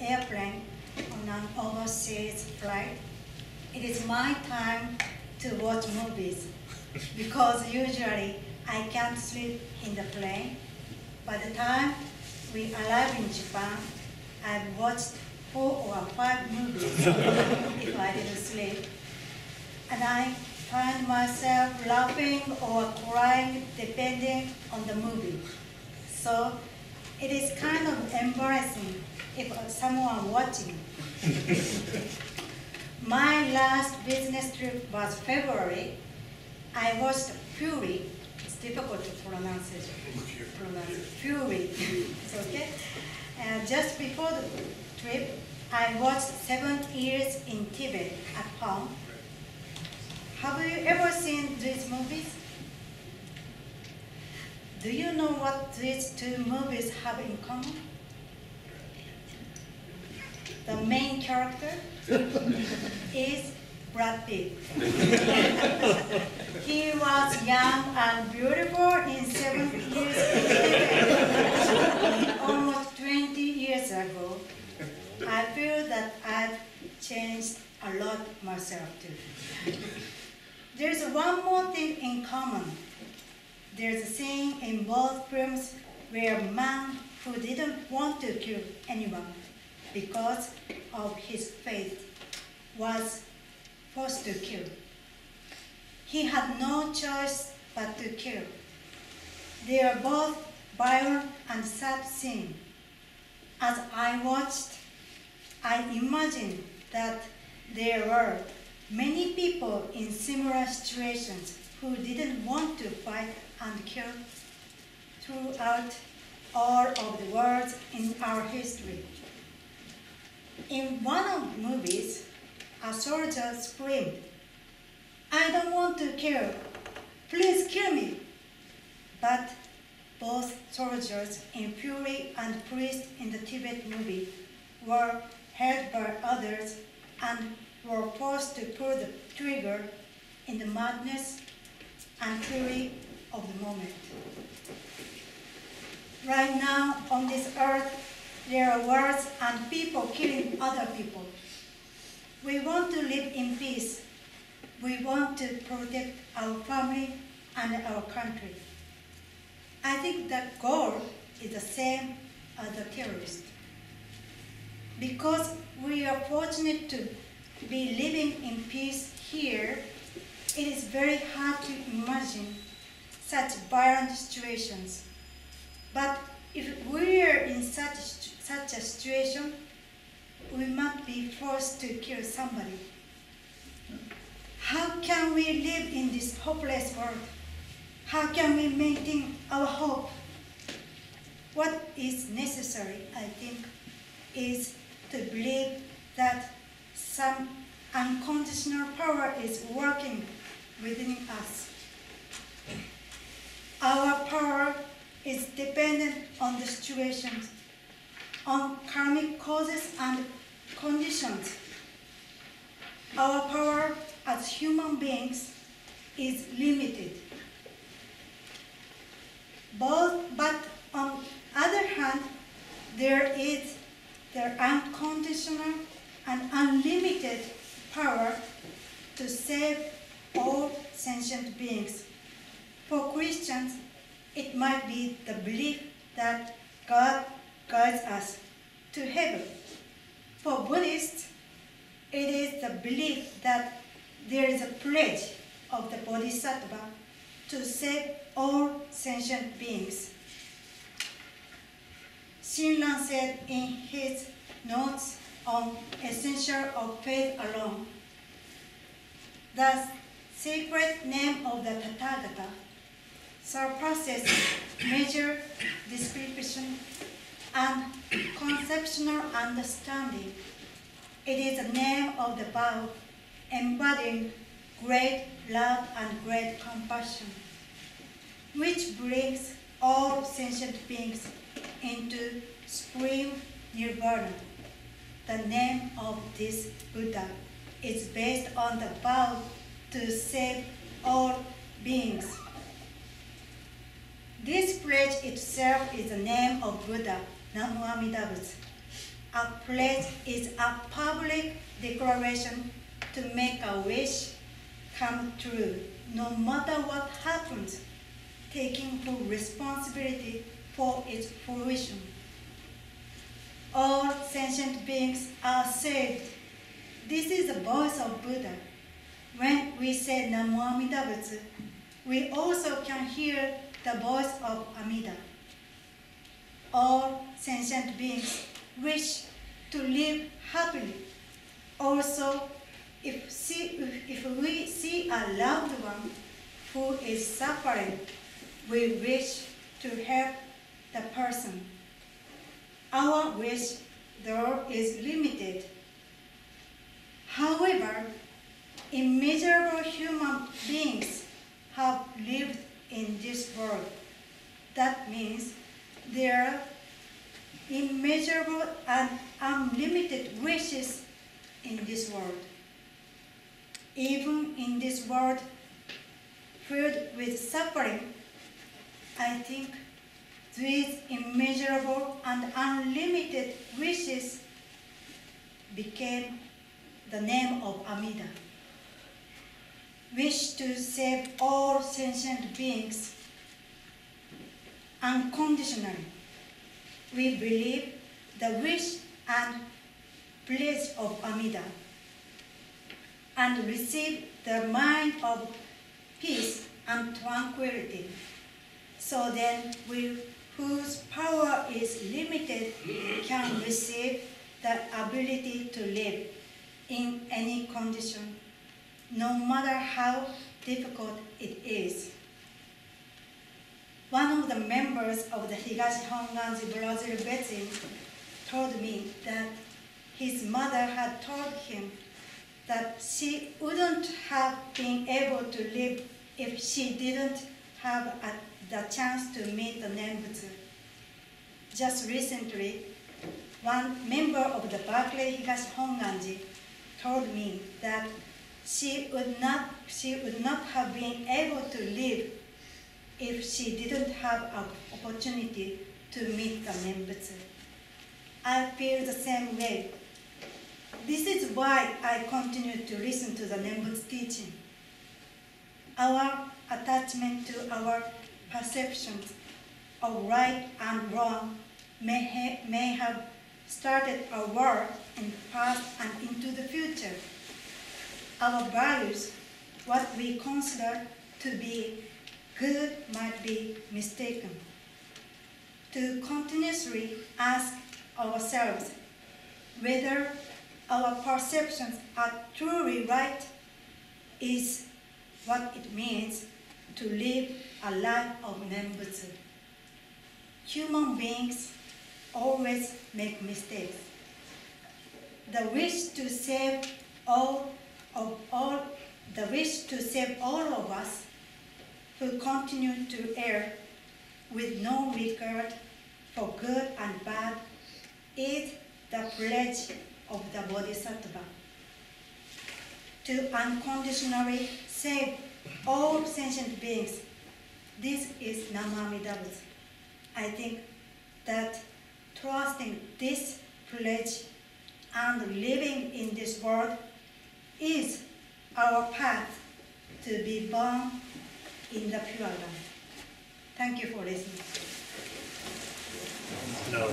airplane on an overseas flight, it is my time to watch movies because usually I can't sleep in the plane. By the time we arrive in Japan, I've watched 4 or 5 movies if I didn't sleep. And I find myself laughing or crying depending on the movie. So it is kind of embarrassing if someone watching. My last business trip was February. I watched Fury. It's difficult to pronounce it. Fury. It's okay. And just before the trip, I watched 7 Years in Tibet at home. Have you ever seen these movies? Do you know what these 2 movies have in common? The main character is Brad Pitt. He was young and beautiful in 7 Years in Tibet, almost 20 years ago. I feel that I've changed a lot myself too. There's one more thing in common. There's a scene in both films where a man who didn't want to kill anyone because of his faith was forced to kill. He had no choice but to kill. They are both violent and sad scenes. As I watched, I imagined that there were many people in similar situations who didn't want to fight and kill throughout all of the worlds in our history. In one of the movies, a soldier screamed, "I don't want to kill, please kill me." But both soldiers in Fury and Priest in the Tibet movie were held by others and were forced to pull the trigger in the madness and fury of the moment. Right now on this earth, there are wars and people killing other people. We want to live in peace. We want to protect our family and our country. I think that goal is the same as the terrorist. Because we are fortunate to be living in peace here, it is very hard to imagine such violent situations. But if we are in such a situation, we must be forced to kill somebody. How can we live in this hopeless world? How can we maintain our hope? What is necessary, I think, is to believe that some unconditional power is working within us. Our power is dependent on the situations, on karmic causes and conditions. Our power as human beings is limited. But on the other hand, there is the unconditional and unlimited power to save all sentient beings. For Christians, it might be the belief that God guides us to heaven. For Buddhists, it is the belief that there is a pledge of the Bodhisattva to save all sentient beings. Shinran said in his notes on Essential of Faith Alone, the sacred name of the Tathagata surpasses measure, description, and conceptual understanding. It is the name of the Tao, embodying great love and great compassion, which brings all sentient beings into supreme nirvana. The name of this Buddha is based on the vow to save all beings. This pledge itself is the name of Buddha, Namu Amida Butsu. a pledge is a public declaration to make a wish come true, no matter what happens, taking full responsibility for its fruition. All sentient beings are saved. This is the voice of Buddha. When we say Namo Amida Butsu, we also can hear the voice of Amida. All sentient beings wish to live happily. Also, if we see a loved one who is suffering, we wish to help the person. Our wish, though, is limited. However, immeasurable human beings have lived in this world. That means there are immeasurable and unlimited wishes in this world. Even in this world filled with suffering, I think these immeasurable and unlimited wishes became the name of Amida. Wish to save all sentient beings unconditionally. We believe the wish and pledge of Amida and receive the mind of peace and tranquility. So then we whose power is limited can receive the ability to live in any condition, no matter how difficult it is. One of the members of the Higashi Honganji Brazil Betting told me that his mother had told him that she wouldn't have been able to live if she didn't have the chance to meet the Nembutsu. Just recently, one member of the Berkeley Higashi Honganji told me that she would not have been able to live if she didn't have an opportunity to meet the Nembutsu. I feel the same way. This is why I continue to listen to the Nembutsu teaching. Our attachment to our perceptions of right and wrong may have started a war in the past and into the future. Our values, what we consider to be good, might be mistaken. To continuously ask ourselves whether our perceptions are truly right is what it means to live a life of Nembutsu. Human beings always make mistakes. The wish to save all of us who continue to err with no regard for good and bad is the pledge of the Bodhisattva. To unconditionally save all sentient beings, this is Namo Amida Butsu. I think that trusting this pledge and living in this world is our path to be born in the Pure Land. Thank you for listening. No.